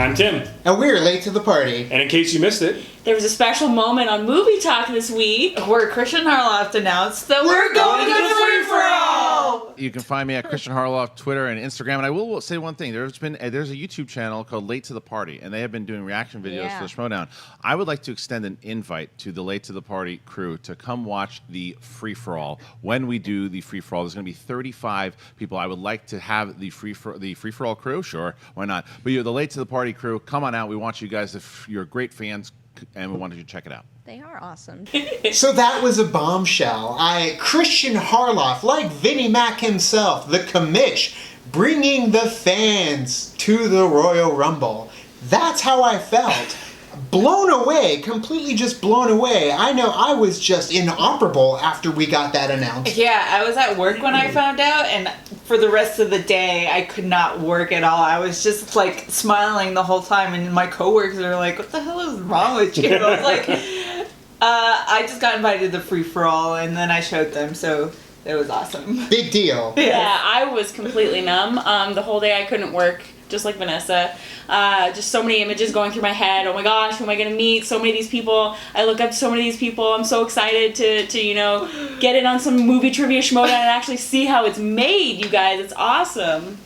I'm Tim. And we're late to the party. And in case you missed it, there was a special moment on Movie Talk this week where Kristian Harloff announced that we're going to the free-for-all! You can find me at Kristian Harloff, Twitter and Instagram. And I will say one thing. There's a YouTube channel called Late to the Party, and they have been doing reaction videos for the Schmoedown. I would like to extend an invite to the Late to the Party crew to come watch the free-for-all. When we do the free-for-all, there's going to be 35 people. I would like to have the free-for-all crew. Sure, why not? But you're the Late to the Party crew. Come on out. We want you guys, if you're great fans, and we wanted you to check it out. They are awesome. So that was a bombshell. Kristian Harloff, like Vinnie Mac himself, the Commish, bringing the fans to the Royal Rumble. That's how I felt. Blown away, completely just blown away. I know I was just inoperable after we got that announced. Yeah, I was at work when I found out, and for the rest of the day, I could not work at all. I was just like smiling the whole time, and my coworkers were like, "What the hell is wrong with you?" I was like, I just got invited to the free-for-all, and then I showed them, so it was awesome. Big deal. Yeah, I was completely numb. The whole day I couldn't work, just like Vanessa. Just so many images going through my head. Oh my gosh, who am I going to meet? So many of these people. I look up to so many of these people. I'm so excited to you know, get in on some movie trivia Schmoedown and actually see how it's made, you guys. It's awesome.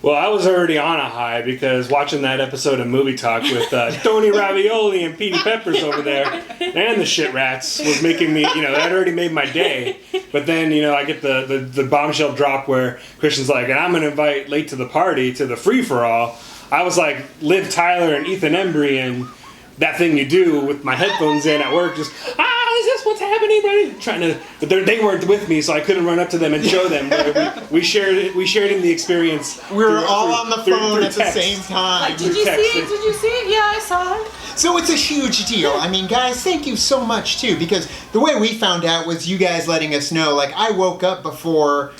well, I was already on a high because watching that episode of Movie Talk with Tony Ravioli and Petey Peppers over there and the shit rats was making me, you know, that already made my day. But then, you know, I get the bombshell drop where Kristian's like, and I'm going to invite Late to the Party to the free-for-all. I was like Liv Tyler and Ethan Embry and that thing you do with my headphones in at work, just, is this what's happening, buddy? Trying to, but they weren't with me, so I couldn't run up to them and show them. We shared in the experience. We were all on the phone at the same time. Like, did you see it? Did you see it? Yeah, I saw it. So it's a huge deal. I mean, guys, thank you so much, too, because the way we found out was you guys letting us know. Like, I woke up before,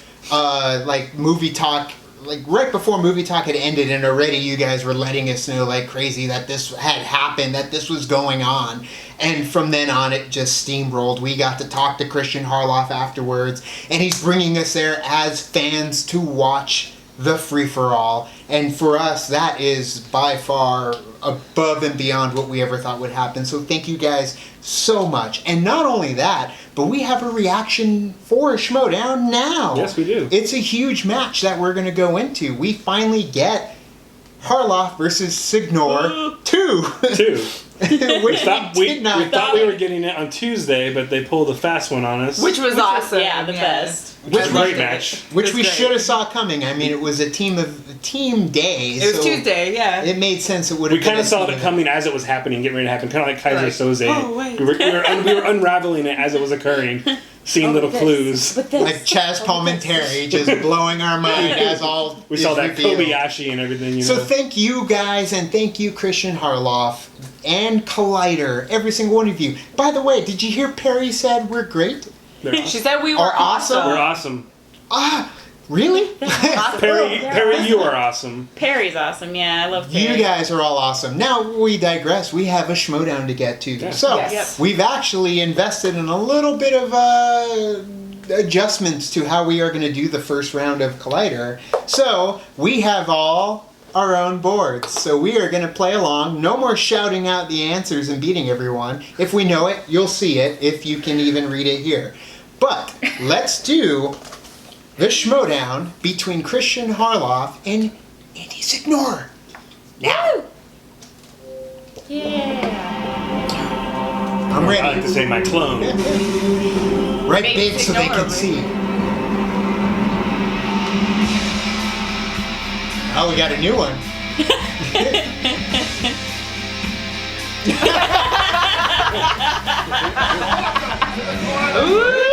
Movie Talk, like, right before Movie Talk had ended, and already you guys were letting us know like crazy that this had happened, that this was going on. And from then on, it just steamrolled. We got to talk to Kristian Harloff afterwards, and he's bringing us there as fans to watch the free-for-all. And for us, that is by far above and beyond what we ever thought would happen. So thank you guys so much. And not only that, but we have a reaction for Schmoedown now. Yes, we do. It's a huge match that we're going to go into. We finally get Harloff versus Signore 2. Which we thought we were getting it on Tuesday, but they pulled a fast one on us. Which was awesome. The best. Which was a great match. Which we should have saw coming. I mean, it was a team day. It was Tuesday, yeah. It made sense. It would have. We kind of saw it coming as it was happening, getting ready to happen, kind of like Kaiser Soze. Oh, wait. We were unraveling it as it was occurring, seeing little clues. Like Chaz Palminteri just blowing our mind as all. We saw that revealed. Kobayashi and everything. You know? So thank you guys, and thank you Kristian Harloff and Collider, every single one of you. By the way, did you hear Perry said we're great? She said we were awesome. We're awesome. Really? Perry, you are awesome. Perry's awesome, yeah, I love Perry. You guys are all awesome. Now, we digress. We have a Schmoedown to get to. Yeah. So, Yes. we've actually invested in a little bit of adjustments to how we are going to do the first round of Collider. So, we have all our own boards. So, we are going to play along. No more shouting out the answers and beating everyone. If we know it, you'll see it, if you can even read it here. But, let's do the Schmoedown between Kristian Harloff and Andy Signore. Now! Yeah. I'm ready. I like to say my clone. Right big so they can see. Oh, we got a new one. Ooh!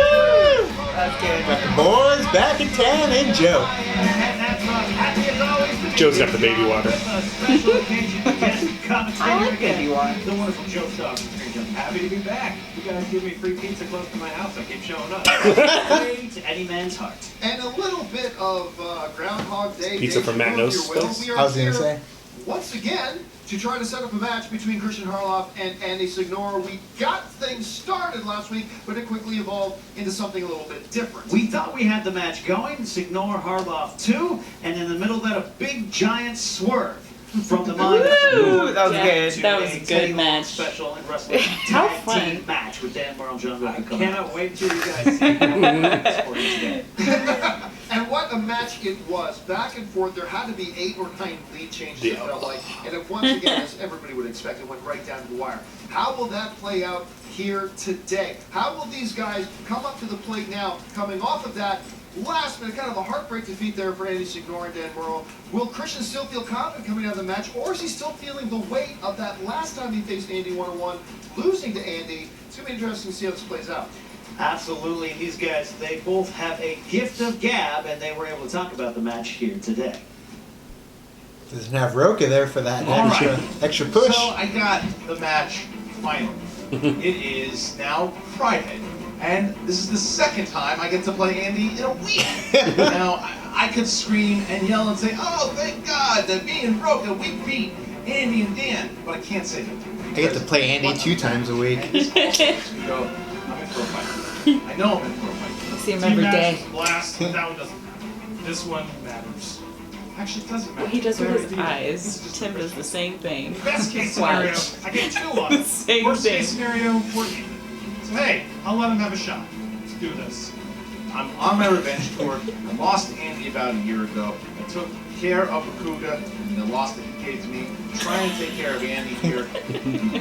That's good. Got the boys back in town and Joe. Joe's got the baby water. I like baby water. The wonderful Joe Stock. I'm happy to be back. You guys give me free pizza close to my house. I keep showing up. Way to any man's heart. And a little bit of Groundhog Day. Pizza from Matt Nose. I was going to say. Once again, to try to set up a match between Kristian Harloff and Andy Signore. We got things started last week, but it quickly evolved into something a little bit different. We thought we had the match going. Signore Harloff 2, and in the middle of that, a big giant swerve. From the mind Ooh, that was Yeah. good. That was a good match. Special and wrestling How tag fun. team match with Dan Burrow and John I Goodman. cannot wait until you guys see it for you today. And what a match it was. Back and forth. There had to be 8 or 9 lead changes, it felt like. And it once again, as everybody would expect, it went right down to the wire. How will that play out here today? How will these guys come up to the plate now, coming off of that last minute, kind of a heartbreak defeat there for Andy Signore and Dan Burrow? Will Kristian still feel confident coming out of the match, or is he still feeling the weight of that last time he faced Andy 1-on-1, losing to Andy? It's going to be interesting to see how this plays out. Absolutely, and these guys, they both have a gift of gab, and they were able to talk about the match here today. Doesn't have Roca there for that All extra push. So I got the match finally. It is now Friday, and this is the second time I get to play Andy in a week. Now, I could scream and yell and say, "Oh, thank God that me and Roca, we beat Andy and Dan," but I can't say that. I get to play Andy 2 times a week. And this also makes me go, I'm in for a fight. I know I'm in for a fight. I see him every day. Blast, but that one doesn't. This one matters. Actually, it doesn't matter. What he does with his Very deep. eyes. It's just Tim a does the same thing. Best case scenario, Watch. I get 2 on it. Same Worst thing. case scenario, we're even. So hey, I'll let him have a shot. Let's do this. I'm on my revenge tour. I lost to Andy about a year ago. I took care of Akuga and the loss that he gave to me. I'm trying to take care of Andy here,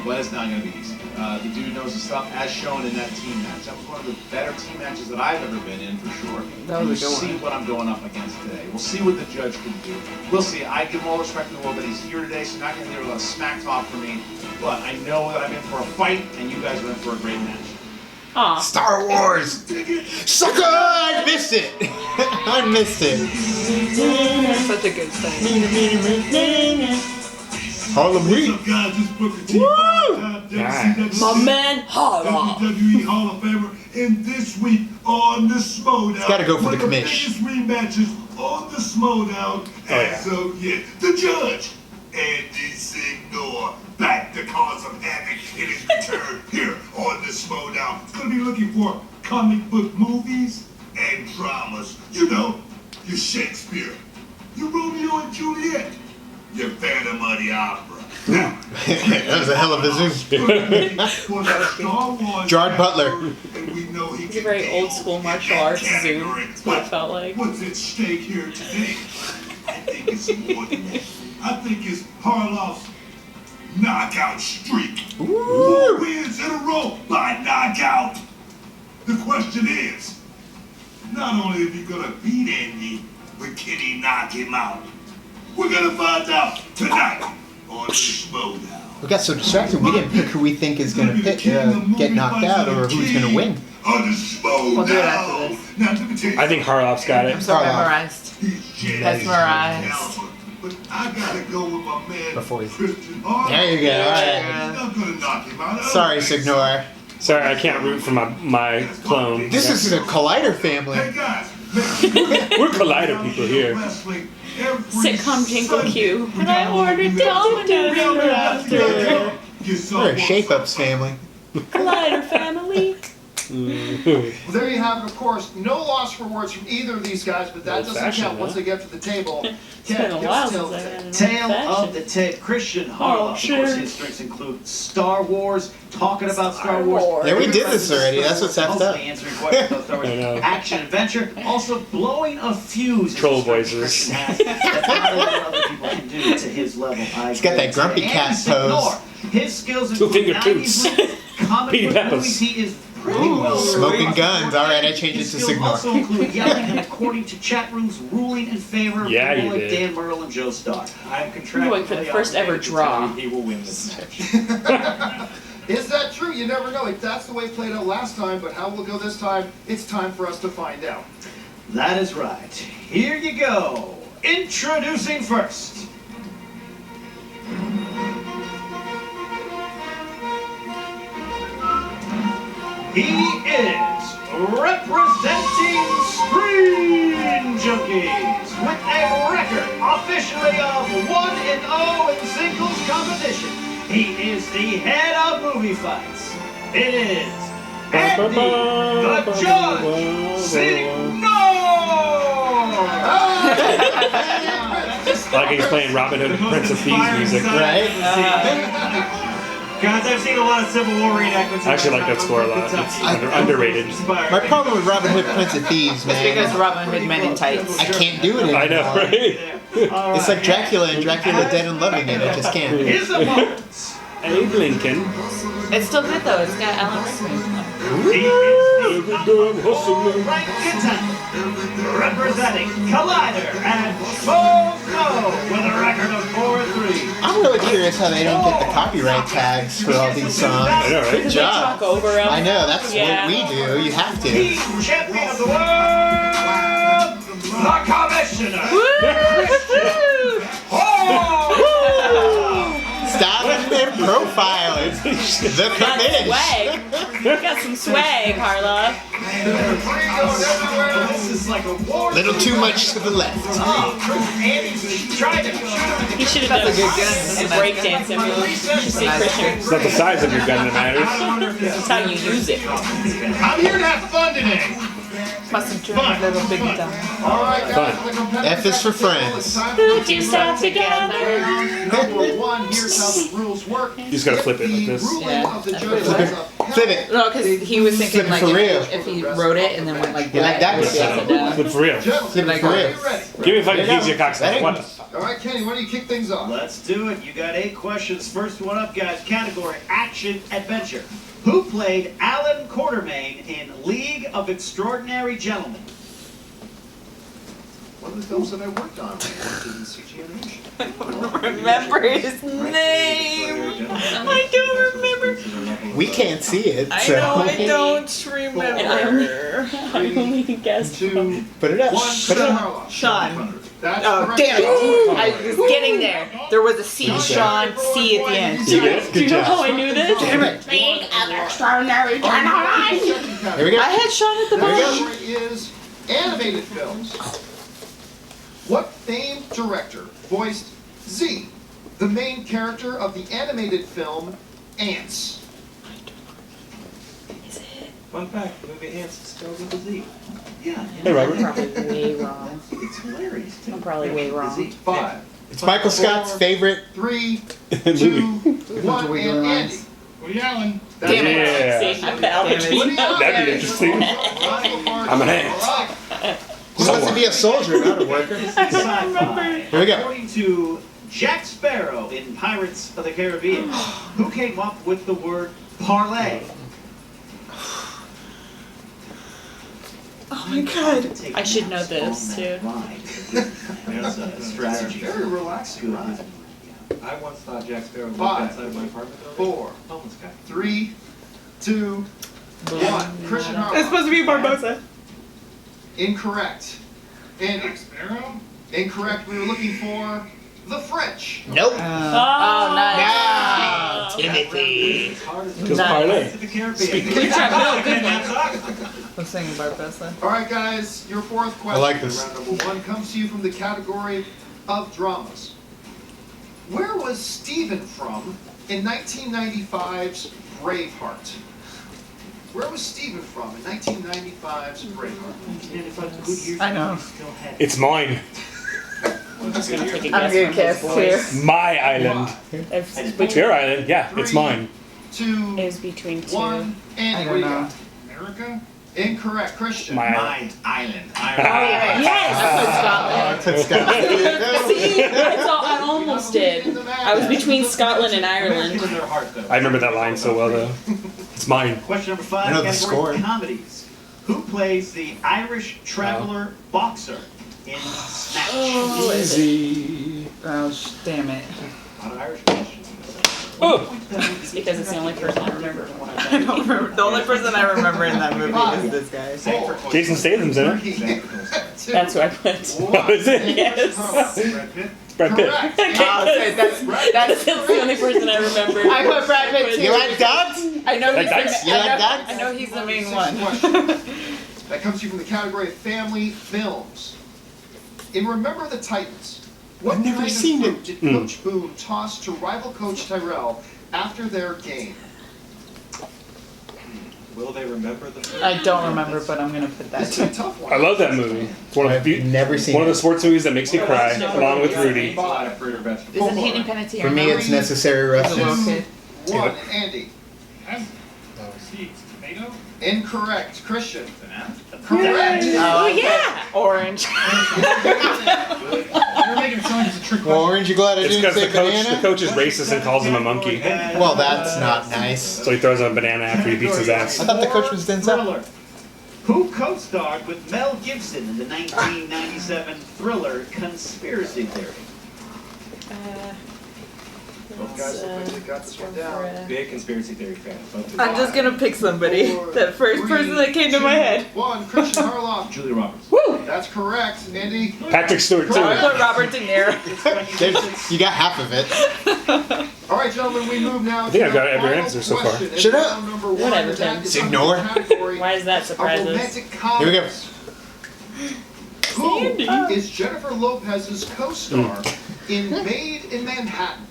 but it's not going to be easy. The dude knows his stuff, as shown in that team match. That was one of the better team matches that I've ever been in, for sure. That was a We'll good see one. what I'm going up against today. We'll see what the judge can do. We'll see. I give him all the respect in the world that he's here today, so you're not going to hear a lot of smack talk from me. But I know that I'm in for a fight, and you guys are in for a great match. Aw. Star Wars! Sucker! I missed it! I missed it. Such a good thing. Harlem Heat. What's up, guys? This is Booker T. Nice. My man, Harloff. WWE Hall of Famer. And this week on the Schmoedown. It's gotta go for one the of Commish. biggest rematches on the Schmoedown. yeah. So, yeah, the judge, Andy Signore, back to cause some havoc in his return here on the Schmoedown. It's gonna be looking for comic book movies and dramas. You know, your Shakespeare, your Romeo and Juliet, your Phantom of the Opera. Now, That was a hell of a zoom. Gerard Butler. It's a very old school martial arts zoom. That's what it felt like. What's at stake here today? I think it's more than that. I think it's Harloff's knockout streak. 4 wins in a row by knockout. The question is, not only is he gonna beat Andy, but can he knock him out? We're gonna find out tonight on the Schmoedown. We got so distracted, we didn't pick who we think is going to get knocked out or who's going to win. On the Schmoedown. We'll do it after this. Now, let me tell you I think Harloff's got I'm it. so Harloff. memorized. Mesmerized. But I gotta go with my man, Before he's- Kristian Harloff. There you go, alright. He's not gonna knock him out. Sorry, Signore. Sorry, I can't root for my clone. This is the Collider family. Hey guys, We're Collider people here. Sitcom jingle cue. And I ordered Domino's after. We're a Shape-Ups family. Collider family. Well, there you have it, of course. No loss for words from either of these guys, but that doesn't Old-fashioned, count once huh? they get to the table. It's been a while since I had an Tale of old-fashioned. the tape. Kristian Oh, Harloff, of sure. course, his strengths include Star Wars, talking about Star Wars. Yeah, we did this already. That's what's effed up. Mostly answering questions about Star Wars. I know. Action adventure, also blowing a fuse. Troll is a strength voices. Kristian has that not a lot of other people can do to his level. He's got that grumpy cat pose. His skills Two-finger include toots. 90s movies, comic Petey book Peppers. movies. He is pretty well Smoking guns. Alright, I changed it His to skills Signore. also include yelling and, according to chat rooms, ruling in favor of Yeah, people you like did. Dan Murrell and Joe Starr. I'm Going for the first ever draw. He will win this match. Is that true? You never know. That's the way it played out last time, but how we'll go this time, it's time for us to find out. That is right. Here you go. Introducing first. He is representing Screen Junkies with a record officially of 1-0 in singles competition. He is the head of movie fights. It is Andy the Judge Signore. This Like he's playing Robin Hood and Prince of Thieves music. Right? Guys, I've seen a lot of Civil War reenactments. I actually like that score a lot. It's underrated. My problem with Robin Hood Prince of Thieves, man. Because Robin Hood Men in Tights. I can't do it anymore. I know, right? It's like Dracula and Dracula Dead and Loving It. I just can't. Here's the moment. Abe Lincoln. It's still good though. It's got Alan Rickman. Right contender, representing Collider and Schmoedown with a record of 4-3. I'm really curious how they don't get the copyright tags for all these songs. I know, right? Good job. Talk over him. I know, that's Yeah. what we do. You have to. Team champion of the world, the Commissioner. Stop their profile. It's the Commish. Swag. You got some swag, Harloff. This is like a war. Little too much to the left. Andy's trying to shoot him. He should have done That's a good gun. a breakdance and you should see Christian. It's not the size of your gun that matters. It's how you use it. I'm here to have fun today. Must have driven a little big dumb. All right, guys. Fun. for the competitive F is for game, friends. it's time Put yourself together. Number one, here's how the rules work. You just gotta flip it like this. The ruling Yeah. of the judges Flip it. is upheld. Flip it. No, because he was thinking Flip it like for real. if he wrote it and then went like You like that? it would be upside down. Flip for real. Gentlemen, Flip it for are real. you ready? Give me a fucking There you easier go. cocksucker. What? All right, Kenny, why don't you kick things off? Let's do it. You got 8 questions. First one up, guys. Category Action Adventure. Who played Alan Quartermain in League of Extraordinary Gentlemen? One of the films that I worked on when I worked in CG animation. Remember his name. I don't remember. We can't see it, I so know I don't And I remember. only guessed. Two, put it up. one, Put it up. Harloff. Sean. That's Oh, correct. damn it. I was getting there. There was a C, Sean, C at the end. You get it? Do you know job. how I knew this? Damn it. League of Extraordinary Gentlemen. Here we go. I had Sean at the There we go. bottom. Category is animated films. What famed director voiced Z, the main character of the animated film Ants? Fun fact, the movie Ants is spelled with a Z. Yeah. Hey, Robert. Probably way wrong. It's hilarious. too. I'm probably way wrong. Z. 5, It's Michael Scott's favorite. 3, Movie. 2, 1, and Andy. Woody Allen. That's Damn it. Yeah. See, I'm bad. Woody Allen. That'd be interesting. I'm an ant. All right. He wants to be a soldier, not a worker. Sci-fi. Here we go. According to Jack Sparrow in Pirates of the Caribbean, who came up with the word parlay? Oh my god. I should know this, too. There's a strategy. Very relaxing ride. I once thought Jack Sparrow lived 5, outside of my apartment building. 4, Homeless guy. 3, 2, 1. Christian It's Harloff. supposed to be Barbosa. Incorrect. Andy. Sparrow. Incorrect. We were looking for the French. Nope. Oh, nice. Now, Timothy. Because parlay. To the Caribbean. Good job. No, good one. I was saying Barbosa. All right, guys. Your fourth question. like this. Round number 1 comes to you from the category of dramas. Where was Stephen from in 1995's Braveheart? Where was Stephen from in 1995's Braveheart? I know. It's mine. I'm just gonna take a I'm guess. gonna guess too. My island. It's It's between, your island. Yeah, it's mine. 2, is between 2. 1, and I what don't do you know. got? America. Incorrect. Christian. My My island. Yes! Put Scott. See? I almost did. I was between Scotland and Ireland. In their heart, though. I remember that line so well, though. It's mine. Question number 5, I know the category score. comedies. Who plays the Irish traveler boxer in Snatch? Easy. Oh, damn it. A lot of Irish questions. Oh! It's because it's the only person I remember from what I've I done. don't remember. The only person I remember in that movie is this guy. Jason Statham's in it. That's who I put. Oh, is it? Yes. Brad Pitt. It's Brad Pitt. Correct. Oh, that's That's the only person I remember. I put Brad Pitt too. You like dogs? I know Like he's ducks? the, You like I know, ducks? I know he's the main Sixth one. question. That comes to you from the category of family films. In Remember the Titans, what I've never kind seen of it. fruit did Coach Boone toss to rival Coach Tyrell after their game? Will they remember the first? I don't remember, but I'm gonna put that. It's a tough one. I love that movie. It's one of I've never seen one of it. the sports movies that makes me cry, along with Rudy. Isn't Hayden Panettiere? For me, it's Necessary As a little Roughness. kid. One, Andy. Seeds. Tomato? Incorrect. Christian. Banana? Correct. Oh yeah. Orange. You're making it sound like it's a trick Well, question. aren't you glad I It's didn't because say the banana? coach is racist and calls him a monkey. Well, that's not nice. So he throws him a banana after he beats his ass. I thought the coach was Denzel. Thriller. Who co-starred with Mel Gibson in the 1997 thriller Conspiracy Theory? Both guys look like they got this one down. Big conspiracy theory fan. I'm just gonna pick somebody. That first person that came to my head. One, Kristian Harloff. Julia Roberts. That's correct, Andy. Patrick Stewart too. I put Robert De Niro. You got half of it. All right, gentlemen, we move now. I think to I've got the every final answer so far. question. And Shut up. round number one, Whatever, and that Tim. is under Signore. the category Why is that of surprises? romantic Here we go. comedies. Who is Jennifer Lopez's co-star in Made in Manhattan?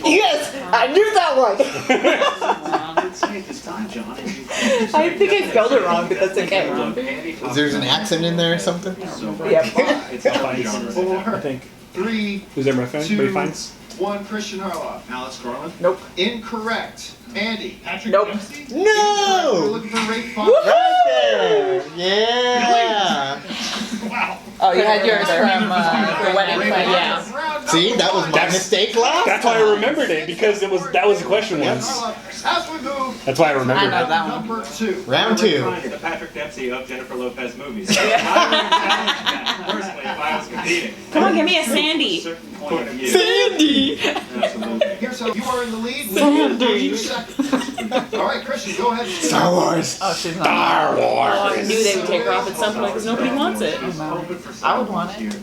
Yes, I knew that one. Let's say it this time, John. I think I spelled it wrong, but that's okay. Is there an accent in there or something? Yep. It's all genres. I think. 3, Who's there, my friend? 2, Buddy Fines? 1, Kristian Harloff. Alice Garland. Nope. Incorrect. Andy. Patrick Nope. Dempsey? We're No! looking for rate 5. Right there! Yeah! Wow. Oh, you had yours from the wedding plan. Yeah. See, that was my That's- mistake last That's why I time. remembered it, because that was the question once. As we move That's why I I remembered know it. that one. number 2. Round 2. The Patrick Dempsey of Jennifer Lopez movies. I would challenge that personally if I was competing. Come on, give me a Sandy. Certain point of view. Sandy. Absolutely. Here's how you are in the lead. With 2 seconds. All right, Kristian, go ahead. Star Wars. Oh, she's not. Star Oh, I Wars. knew they would take her off at some point because nobody wants it. I would want it.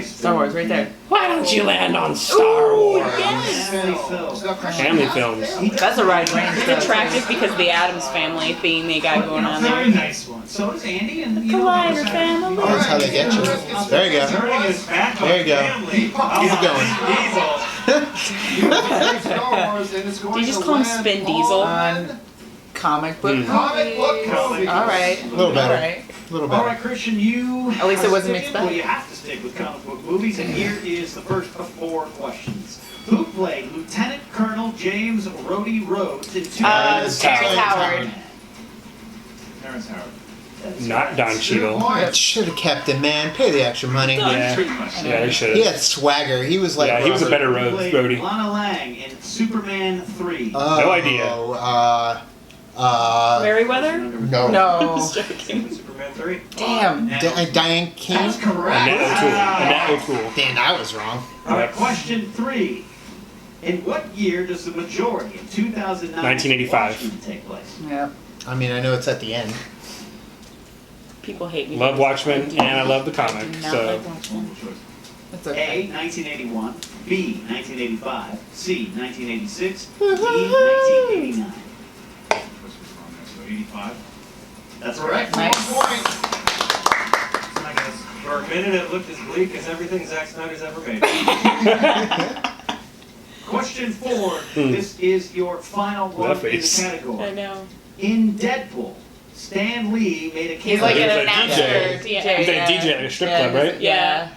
Star Wars, right there. Why don't you land on Star Wars? Family films. Family films. That's a wide range. It's attractive because of the Addams Family theme they got going on Very there. nice one. So is Andy and you Collider Family. That's how they get you. There you go. Turning his back on There you go. family. Keep it going. Star Wars, and it's going Do you just to call him land Spin Diesel? on Comic book. Comic book movies. All right. A little better. All right. A little All better. right, Kristian, you. At least it wasn't are mixed sticking- up. Well, you have to stick with comic book movies, and here is the first of 4 questions. Who played Lieutenant Colonel James Rhodey Rhodes in Terrence Howard. Terrence Howard. Not Don Cheadle. I should have kept him, man. Pay the extra money. Yeah, yeah, he should He have. had swagger. He was like. Yeah, he was a Robert. better Who played Rhodey. Lana Lang in Superman 3. No idea. Merriweather? No. No. Just joking. Superman 3. Damn. Diane King. That's correct. Annette O'Toole. Annette O'Toole. Damn, I was wrong. All right, question 3. In what year does the majority of 2009 1985. Watchmen take place? Yep. I mean, I know it's at the end. People hate me. Love Watchmen, and I love the comic. Not So like Watchmen. That's okay. A, 1981, B, 1985, C, 1986, D, 1989. So 85. That's correct. Nice. 1 point. For a minute, it looked as bleak as everything Zack Snyder's ever made. Question 4. This is your final one That in the face. I category. know. In Deadpool, Stan Lee made a He's cameo. like He an was a announcer. DJ. DJ. He's like a yeah. DJ at a strip Yeah, club, right? Yeah.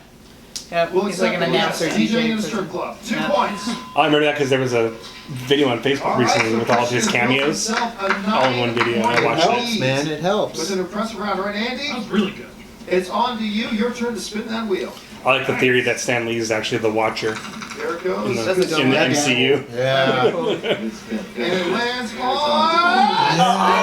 Yep. We'll He's like an accept it. announcer, DJing in a DJ. strip club. 2 Yeah. points. I remember that because there was a video on Facebook All right, recently so with all of his Kristian cameos. built himself a All in one video, and I It watched helps, it. man. It With helps. an impressive round, right, Andy? That was really good. It's on to you. Your turn to spin that wheel. I like the theory that Stan Lee is actually the Watcher There it in goes. the, Doesn't go in the back. MCU. Yeah. And it lands on.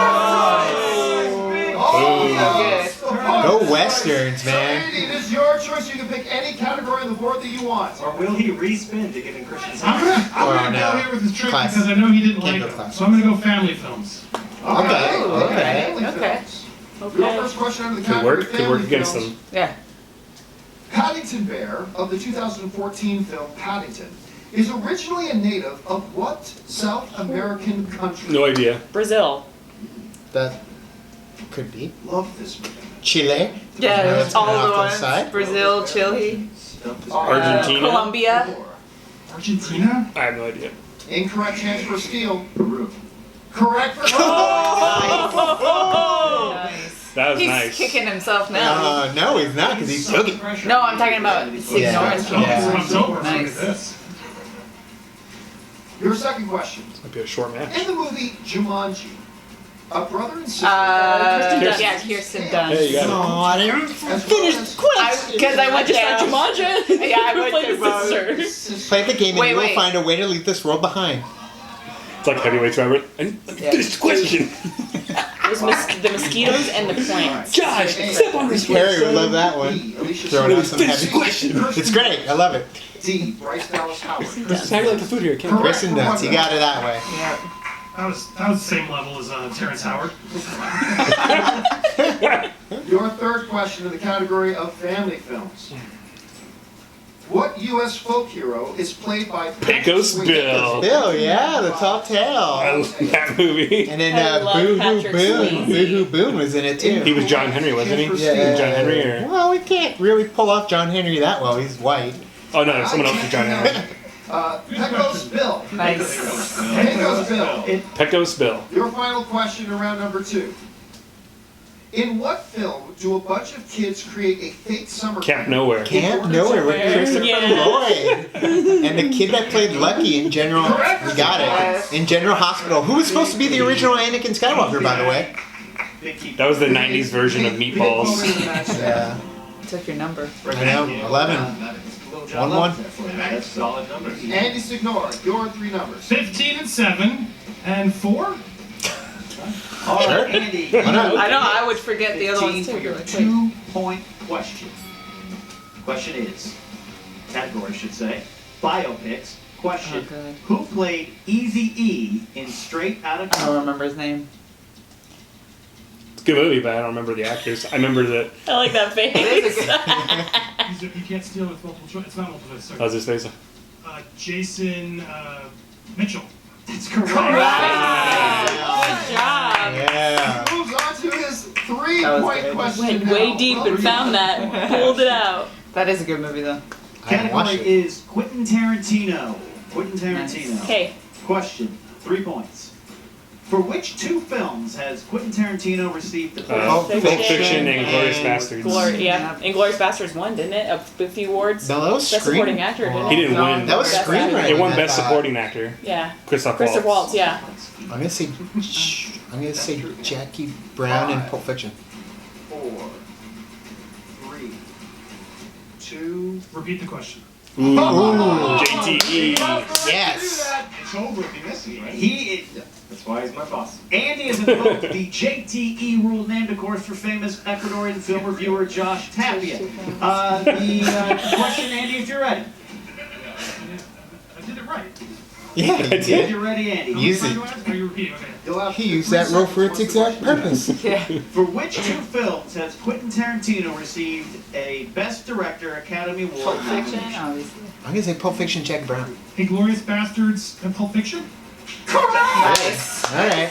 Oh, yes. Go Westerns, So, man. Andy, it is your choice. You can pick any category on the board that you want. Or will he respin to get in Christian's I'm house? gonna no. go here with the trick Class. because I know he didn't Can't like go them. class. So I'm gonna go family films. Okay. Okay. Your Okay. first question under the Could category work. Could family work against films. them. Yeah. Paddington Bear of the 2014 film Paddington is originally a native of what South American country? No idea. Brazil. That could be. Love this movie. Chile. Yeah, No, there's it's all coming the off to the ones. side. Brazil, Chile, Argentina. Colombia. Argentina? I have no idea. Incorrect chance for steal. Peru. Correct for Nice. That was He's nice. kicking himself now. No, he's not, because he's joking. No, I'm talking about Signore's Yeah. Nice. Your second question. Might be a short match. In the movie Jumanji, a brother and sister. Yeah, Kirsten Dunst. Hey, you got it. Oh, I didn't finish the question. Because I went Just down. like Jumanji. Yeah, I Who went played to the both. sister? Play the game and Wait, you will wait. find a way to leave this world behind. It's like heavyweights, Robert. And finish the question. It was the mosquitoes and the plants. Josh, step on this Harry would love that one. B. Alicia Throwing out Silverstone. some heavy. It's great. I love it. D. Bryce Dallas Howard. It's not like the food here. Can't Chris and Nuts. You got it that way. That was the same level as Terrence Howard. Your third question in the category of family films. What U.S. folk hero is played by Pecos Bill. Bill, yeah, the tall I tale. love that movie. And then I love Boo Hoo Patrick Boone. Swayze. Boo Hoo Boone was in it too. He was John Henry, wasn't he? Yeah. John Henry or? Well, we can't really pull off John Henry that well. He's white. Oh no, someone else was John Henry. Pecos Bill. Nice. Pecos Bill. Pecos Bill. Your final question in round number 2. In what film do a bunch of kids create a fake summer Camp Nowhere. Camp Nowhere with Christopher Yeah. Lloyd. And the kid that played Lucky in General, we got it, in General Hospital, who was supposed to be the original Anakin Skywalker, by the way. That was the 90s version of Meatballs. Yeah. Took your number. I know, 11. 1-1. That's a solid number. Andy Signore, your 3 numbers. 15 and 7 and 4. All Sure. right, Andy. Why not? I know, I would forget the other 15 ones for too. your Like, wait. 2-point question. Question is, category should say, biopics. Question, Oh, God. who played Eazy-E in Straight Outta I don't Compton? remember his name. It's a good movie, but I don't remember the actors. I remember that. I like that face. You can't steal with multiple choice. It's not multiple choice. Sorry. How's his face? Jason Mitchell. That's correct. Good job. Yeah. Moves on to his That 3-point was question. Went way now. deep and found that. Pulled it out. That is a good movie though. I haven't watched Category it. is Quentin Tarantino. Quentin Tarantino. Okay. Question, 3 points. For which 2 films has Quentin Tarantino received the Pulp Pulp Fiction and Glorious Bastards. Glory, yeah. And Glorious Bastards won, didn't it? A few awards. No, that was Best screen. supporting actor, didn't He it? didn't win. That was Best screenwriting. actor. It won I Best thought. Supporting Actor. Yeah. Christoph Christopher Waltz. Waltz, yeah. I'm gonna say Jackie Brown in Pulp Fiction. 4, 3, 2. Repeat the question. Ooh, JTE. Yes. It's over if you miss it, right? He is, That's why he's my boss. Andy has invoked the JTE rule, named, of course, for famous Ecuadorian film reviewer Josh Tapia. The question, Andy, if you're ready. I did it right. Yeah, he If did. you're ready, Andy. Use Are it. you asking? Are you repeating? Okay. You'll have He used that role for its exact purpose. For which 2 films has Quentin Tarantino received a Best Director Academy Award Pulp Fiction, nomination? obviously. I'm gonna say Pulp Fiction, Jackie Brown. Inglorious Bastards and Pulp Fiction. Nice. All right.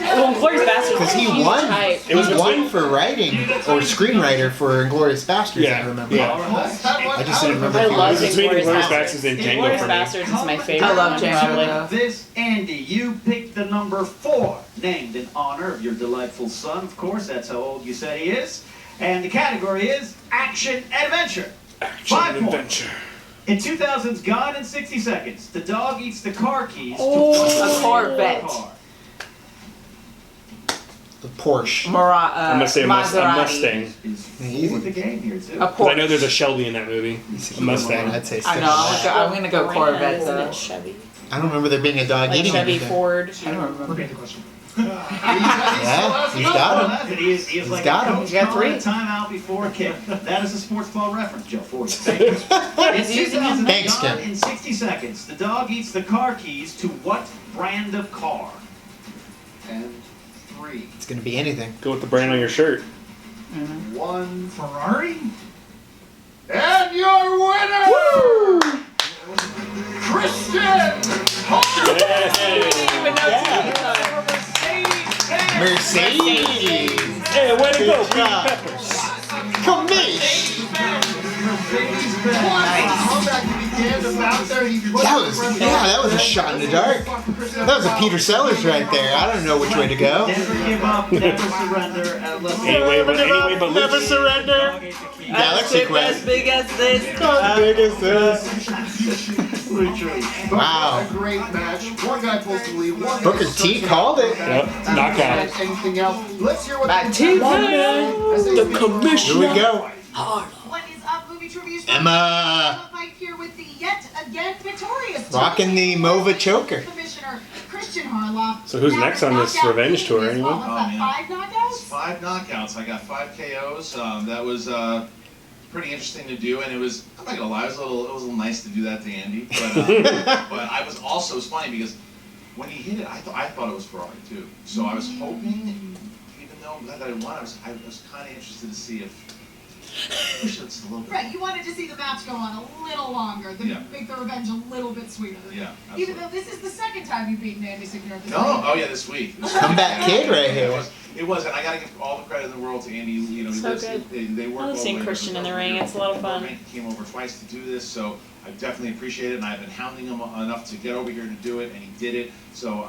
Well, Glorious Bastards. Because he huge won. hype. It was He won between- for writing or screenwriter for Inglourious Bastards. Yeah, I remember. yeah. I just didn't remember. I if he love was. It's between Inglourious Inglourious Bastards. Bastards and Django Inglourious for me. Bastards is my favorite. I love one, Django, probably. though. This, Andy, you picked the number 4, named in honor of your delightful son, of course. That's how old you said he is. And the category is Action Adventure. 5 points. Adventure. In 2000's Gone in 60 Seconds, the dog eats the car keys Oh. to A Corvette. car. The Porsche. I'm gonna say a Maserati. Mustang. Is Easy. for the game here, too. A 'Cause I know Porsche. there's a Shelby in that movie. A Mustang. I'd say I know. I'm gonna go Corvette Isn't though. it Chevy? I don't remember there being a dog Like eating Chevy, anything. Ford. I don't remember. Repeat the question. Yeah, he's got him. He is like got a him. coach He's got calling a 3. timeout before a kick. That is a sports ball reference, Joe, for you. In 2000's Thanks, Gone Ken. in 60 Seconds, the dog eats the car keys to what brand of car? And 3, It's gonna be anything. Go with the brand on your shirt. 1. Ferrari. And your winner, Kristian Harloff. Mercedes. Hey, way to go, Good job. Peppers. Commish. What a comeback to begin That was a shot in the dark. That was a Peter Sellers right there. I don't know which way to go. Never give up, never surrender. Anyway, but Never surrender. Galaxy Quest. As big as this. As big as this. Wow. A great match. One guy pulls the lead. One guy Booker T called it. Yep, knockout. Anything else? Let's hear what Back the to The commission. Here we go. What is up, movie trivia? Emma. Mike here with the yet again victorious. Rocking the Mova choker. Commissioner Kristian Harloff. So who's next on this revenge tour, anyone? What's that, 5 knockouts? 5 knockouts. I got 5 KOs. That was pretty interesting to do, and it was, I'm not gonna lie, it was a little nice to do that to Andy. But I was also, it was funny because when he hit it, I thought it was Ferrari too. So I was hoping, even though I'm glad that I won, I was kind of interested to see if push it just a little bit. Right, you wanted to see the match go on a little longer, make the revenge a little bit sweeter. Yeah, absolutely. Even though this is the second time you've beaten Andy Signore this week. Oh yeah, this week. Comeback kid right here. It was, and I gotta give all the credit in the world to Andy. You know, So good. They worked I love all seeing the way Kristian in the over. ring. It's a lot of fun. He came over twice to do this, so I definitely appreciate it, and I've been hounding him enough to get over here to do it, and he did it. So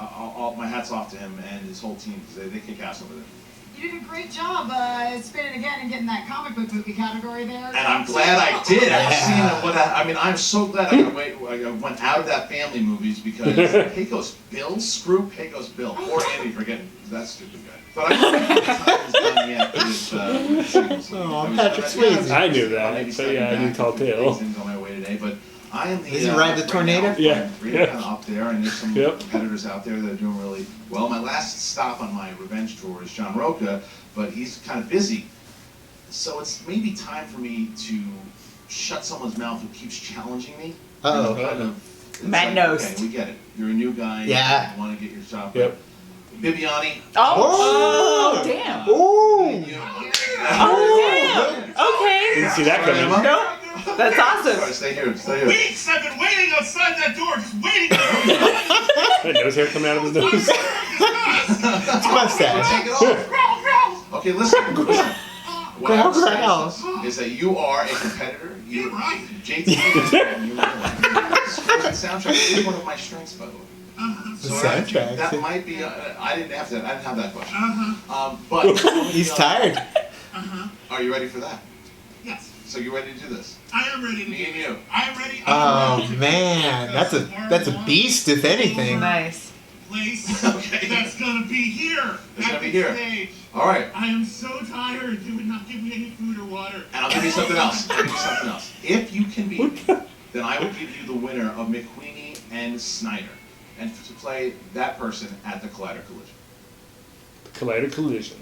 my hat's off to him and his whole team, because they kick ass over there. You did a great job spinning again and getting that comic book movie category there. And I'm glad I did. I'm so glad I went out of that family movies because Pecos Bill, screw Pecos Bill. Poor Andy for getting that stupid guy. But I'm done yet Patrick Swayze. I knew that, so yeah, I didn't tell tale. On my way today, but I am the. Does he ride the tornado? Yeah. Kind of up there, and there's some competitors out there that are doing really well. My last stop on my revenge tour is John Roca, but he's kind of busy. So it's maybe time for me to shut someone's mouth who keeps challenging me. Matt knows. Okay, we get it. You're a new guy. Yeah. You want to get your shot. Yep. Bibiani. Oh, damn. Ooh. Oh, damn. Okay. Didn't see that coming. Nope. That's awesome. Right, stay here. Stay here. Weeks I've been waiting outside that door, just waiting. That nose hair coming out of his nose. It's mustache. Take it off. Okay, listen. What I would say is that you are a competitor. You're right. JT. The soundtrack is one of my strengths, by the way. The soundtrack. That might be. I didn't have that question. But He's tired. Are you ready for that? Yes. So you ready to do this? I am ready to Me and you. I am ready. Oh man, that's a beast if anything. Nice. Place that's gonna be here. It's gonna be at here. the stage. All right. I am so tired. They would not give me any food or water. And I'll give you something else. If you can beat me, then I will give you the winner of McQueenie and Snyder, and to play that person at the Collider Collision. Collider Collision.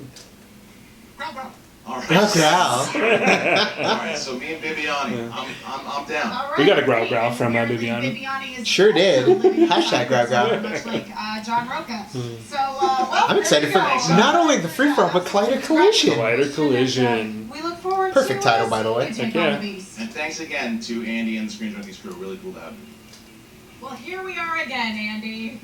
All right. Growl. All right. So me and Bibiani, I'm down. All right. We got a growl from Bibiani. Bibiani is Sure did. Hashtag growl. much like John Roca. So, well, I'm excited for not only the free for all, but Collider Collision. Collider Collision. we look forward Perfect to title, by the way. seeing you take Heck on yeah. the beast. And thanks again to Andy and the Screen Junkies crew. Really cool to have you. Well, here we are again, Andy.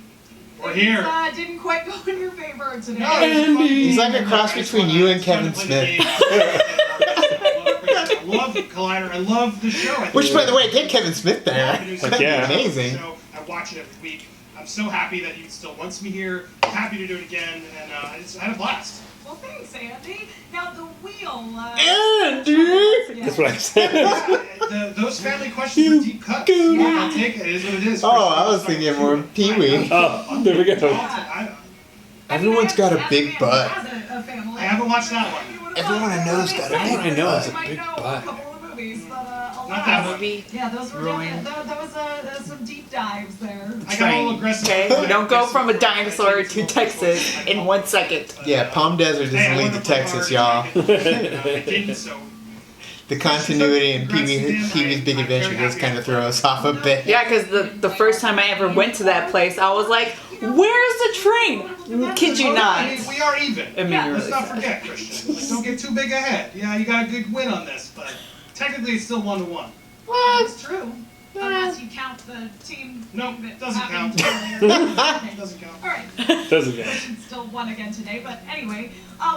We're here. Didn't quite go in your favor today. He's like a cross between you and Kevin Smith. I love Collider. I love the show. Which, by the way, get Kevin Smith there. Heck That'd be yeah. amazing. So I watch it every week. I'm so happy that he still wants me here. Happy to do it again, and I had a blast. Well, thanks, Andy. Now the wheel. Andy! That's what I said. Those family questions are deep cuts. I'll take it. It is what it is. Oh, I was thinking more Pee-wee. Oh, there we go. Everyone's got a big butt. I haven't watched that one. Everyone I know's got a big Everyone I know has a butt. big A butt. couple of movies, but Not that Movie. yeah, those were Ruined. definitely, that was some deep dives there. I got a little aggressive. Okay, you don't go from a dinosaur to Texas in 1 second. Yeah, Palm Desert doesn't lead to Texas, y'all. I didn't, so The continuity in Pee-wee's Big Adventure does kind of throw us off a bit. Yeah, because the first time I ever went to that place, I was like, where's the train? Kid you not. we are even. Immediately Let's not said. forget, Christian. Like, don't get too big ahead. Yeah, you got a good win on this, but technically it's still 1-1. Well, it's true. Unless you count the team. No, thing that doesn't happened count. earlier. Doesn't count. All right. Doesn't count. Christian still won again today, but anyway,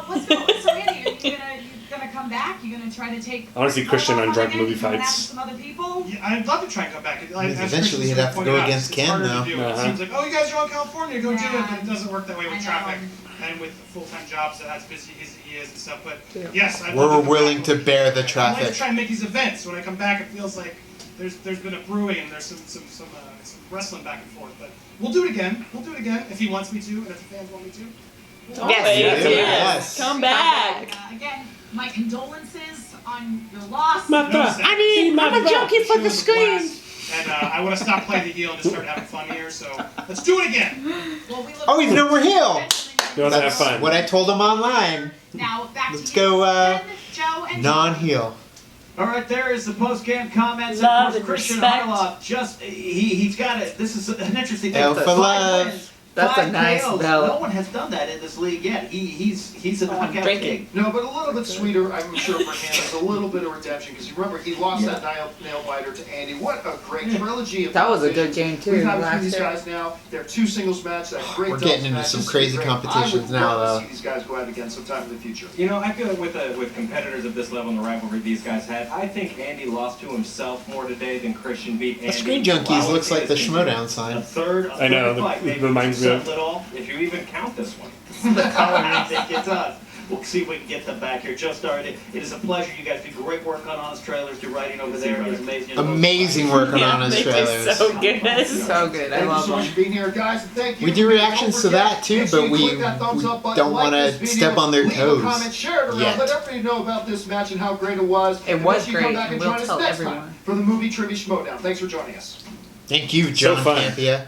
what's going on? So Andy, are you gonna come back? You gonna try to take? I want to see Christian on drunk movie You going after fights. some other people? Yeah, I'd love to try and come back. Eventually he'd have to go against Ken, though. though. It seems like, oh, you guys are all in California, go do it, Yeah. but it doesn't work that way with I know. traffic and with full-time jobs that as busy as he is and stuff. But yes, I'd love We're to come willing back. to bear the I'd like to traffic. try and make these events. When I come back, it feels like there's been a brewing and there's some wrestling back and forth. But we'll do it again. We'll do it again if he wants me to and if the fans want me to. Yes. Yes. Come back. Again, my condolences on your loss. I mean, I'm a junkie for the screen. And I want to stop playing the heel and just start having fun here. So let's do it again. Well, we look Oh, he's no more heel. He wants to have That's fun. what I told him online. Now back Let's to you, go, Ben, Joe, and Non-heel. All right, there is the post-game comments. Love Of course, and Kristian respect. Harloff just he's got it. This is an interesting thing. L for 5 love. wins, That's 5 a nice KOs. belt. No one has done that in this league yet. He's a knockout drinking. king. No, but a little bit sweeter, I'm sure, for him is a little bit of redemption because you remember he lost that nail biter to Andy. What a great trilogy of That was a competition. good game too. We've had between last these year. guys now. They're 2 singles matches. That great We're doubles getting into match. some This is crazy great. competitions I would now, love though. to see these guys go at it again sometime in the future. You know, I feel like with competitors of this level and the rivalry these guys had, I think Andy lost to himself more today than Christian beat Andy. The Screen Junkies looks like the Schmoedown sign. A third I know, fight, maybe reminds me of- settle it all, if you even count this one. I think it does. We'll see if we can get them back here. Joe started. It is a pleasure. You guys do great work on Honest Trailers. Your writing over there is amazing. Amazing work on Honest they do Trailers. so good. So good. I Thank you love so much them. for being here, guys. Thank you. We do reactions to Don't that, too, make sure but you we click that thumbs up button, don't like wanna this video, step on their leave toes a comment, share it around, yet. let everybody know about this match and how great it was. It And was make sure you come great, back and and we'll join us tell next everyone. time for the movie trivia Schmoedown. Thanks for joining us. Thank you, John fun. Campia.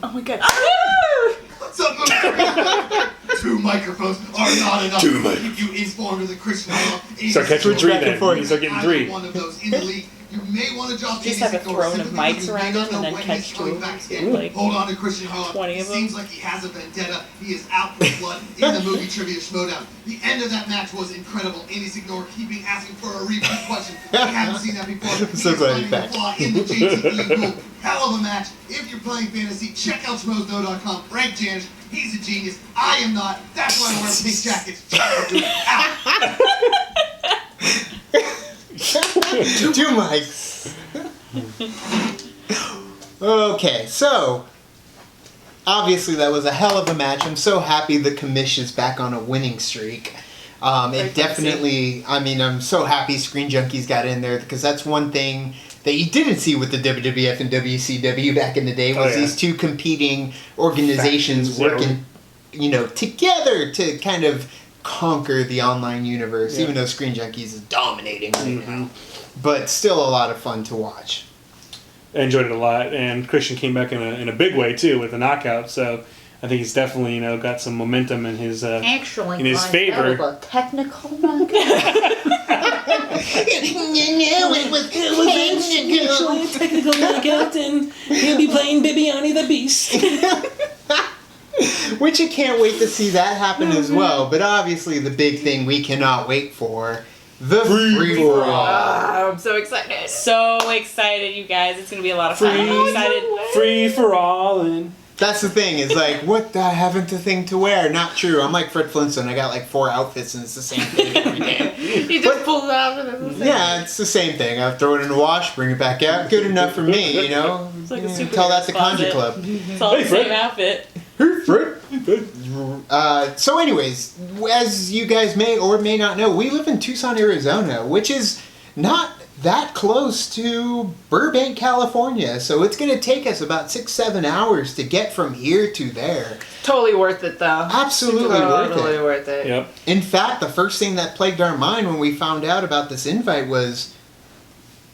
Oh my god. What's up, movie? 2 microphones are not enough to keep you informed of the Kristian Harloff. Start catching Switch 3 back and then. forth. You start getting I'm 3. one of those in the league. You may want to drop Just Andy have a Signore throne of simply mics because you around may him not and know then when catch he's coming two. back in. Like, Hold on to Kristian Harloff. 20 of It seems them. like he has a vendetta. He is out for blood in the movie trivia Schmoedown. The end of that match was incredible. Andy Signore keeping asking for a repeat question. We haven't seen that before. I'm so glad he's back. Flaw in the JTE rule. Hell of a match. If you're playing fantasy, check out Schmoedown.com. Frank Janish, he's a genius. I am not. That's why I wear pink jackets. Out. 2 mics. Okay, so obviously that was a hell of a match. I'm so happy the Commish is back on a winning streak. It definitely, I mean, I'm so happy Screen Junkies got in there because that's one thing that you didn't see with the WWF and WCW back in the day was these 2 competing organizations working, you know, together to kind of conquer the online universe, even though Screen Junkies is dominating right now. But still a lot of fun to watch. I enjoyed it a lot, and Christian came back in a big way too with a knockout. So I think he's definitely got some momentum in his Actually, in his favor. that was a technical knockout. Actually a technical knockout, and he'll be playing Bibiani the Beast. Which I can't wait to see that happen as well. But obviously the big thing we cannot wait for, the free-for-all. I'm so excited. So excited, you guys. It's going to be a lot of fun. I'm excited. Free for all, and That's the thing, is like, what the haven't the thing to wear? Not true. I'm like Fred Flintstone. I got like 4 outfits and it's the same thing every day. You just pull it out and it's the same. Yeah, it's the same thing. I throw it in the wash, bring it back out. Good enough for me, you know? It's like a superhero Tell that to closet. Conjure Club. It's all the same outfit. So anyways, as you guys may or may not know, we live in Tucson, Arizona, which is not that close to Burbank, California. So it's going to take us about 6-7 hours to get from here to there. Totally worth it though. Absolutely worth Totally it. worth it. yep. In fact, the first thing that plagued our mind when we found out about this invite was,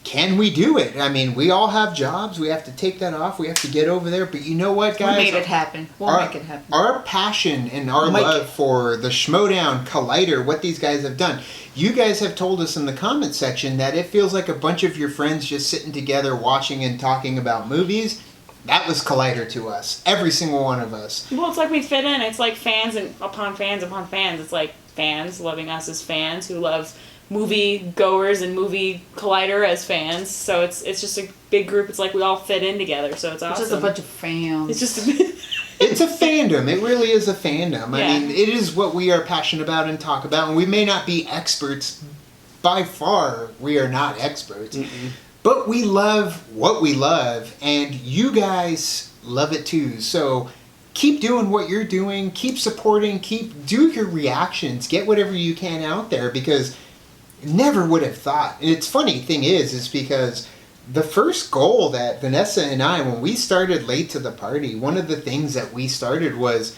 can we do it? I mean, we all have jobs. We have to take that off. We have to get over there. But you know what, guys? We made it happen. We'll make it happen. Our passion and our love for the Schmoedown, Collider, what these guys have done. You guys have told us in the comment section that it feels like a bunch of your friends just sitting together watching and talking about movies. That was Collider to us. Every single one of us. Well, it's like we fit in. It's like fans and upon fans upon fans. It's like fans loving us as fans who love movie goers and movie Collider as fans. So it's just a big group. It's like we all fit in together. So it's awesome. It's just a bunch of fans. It's just It's a fandom. It really is a fandom. Yeah. I mean, it is what we are passionate about and talk about. And we may not be experts. By far, we are not experts. But we love what we love. And you guys love it too. So keep doing what you're doing. Keep supporting. Do your reactions. Get whatever you can out there. Because never would have thought. And it's funny thing is because the first goal that Vanessa and I, when we started Late to the Party, one of the things that we started was,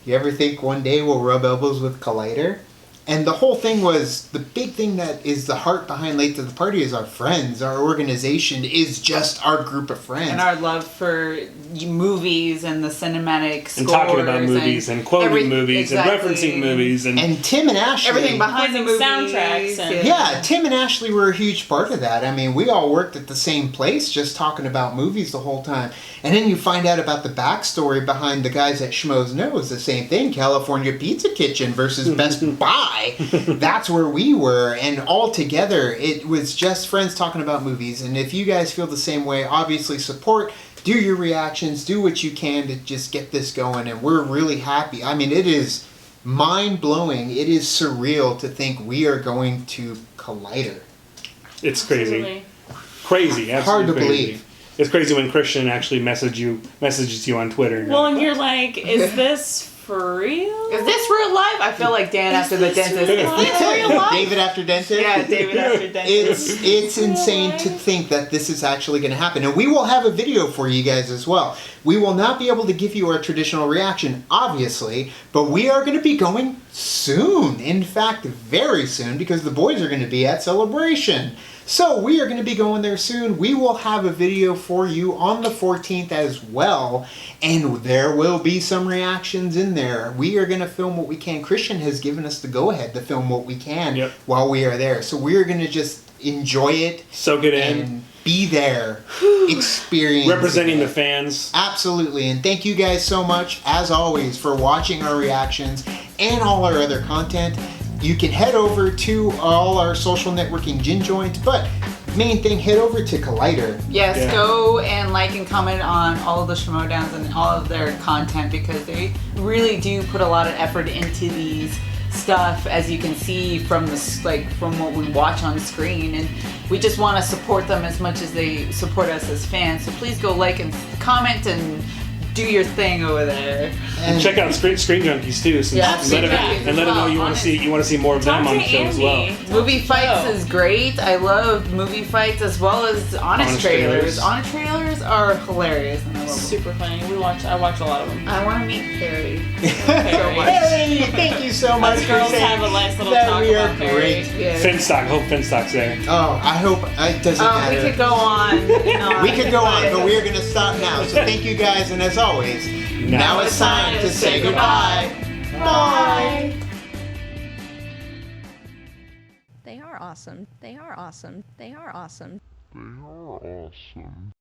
you ever think one day we'll rub elbows with Collider? And the whole thing was, the big thing that is the heart behind Late to the Party is our friends. Our organization is just our group of friends. And our love for movies and the cinematic scores. And talking about movies and quoting movies and referencing movies. And Tim and Ashley. Everything behind the movies. Soundtracks. And Yeah, Tim and Ashley were a huge part of that. I mean, we all worked at the same place just talking about movies the whole time. And then you find out about the backstory behind the guys at Schmoedown. The same thing, California Pizza Kitchen versus Best Buy. That's where we were. And all together, it was just friends talking about movies. And if you guys feel the same way, obviously support, do your reactions, do what you can to just get this going. And we're really happy. I mean, it is mind-blowing. It is surreal to think we are going to Collider. It's crazy. Absolutely. Crazy. Absolutely Hard to crazy. believe. It's crazy when Kristian actually messages you on Twitter. And Well, and you're like, is this for real? Is this real life? I feel like Dan after the dentist. Is this real life? David after dentist? Yeah, David after dentist. It's insane to think that this is actually going to happen. And we will have a video for you guys as well. We will not be able to give you our traditional reaction, obviously, but we are going to be going soon. In fact, very soon, because the boys are going to be at Celebration. So we are going to be going there soon. We will have a video for you on the 14th as well. And there will be some reactions in there. We are going to film what we can. Kristian has given us the go-ahead to film what we can while we are there. So we are going to just enjoy it. Soak it in. And be there. Experience Representing it. the fans. Absolutely. And thank you guys so much, as always, for watching our reactions and all our other content. You can head over to all our social networking gin joints, but main thing, head over to Collider. Yes, go and like and comment on all of the Schmoedowns and all of their content, because they really do put a lot of effort into these stuff, as you can see from from what we watch on screen, and we just want to support them as much as they support us as fans. So please go like and comment and do your thing over there. And check out Screen Junkies too. And let them know you want to see more of them on the show as well. Movie Fights is great. I love Movie Fights as well as Honest Trailers. Honest Trailers are hilarious, and I love them. Super funny. I watch a lot of them. I want to meet Perry. Perry, thank you so much. Us girls for saying have a nice little that talk we are about Perry. great. Yes. Finstock. Hope Finstock's there. Oh, I hope it doesn't matter. We could go on. We could go on, but we are going to stop now. So thank you guys, and as always, now it's time to say goodbye. Bye. They are awesome. They are awesome. They are awesome. They are awesome.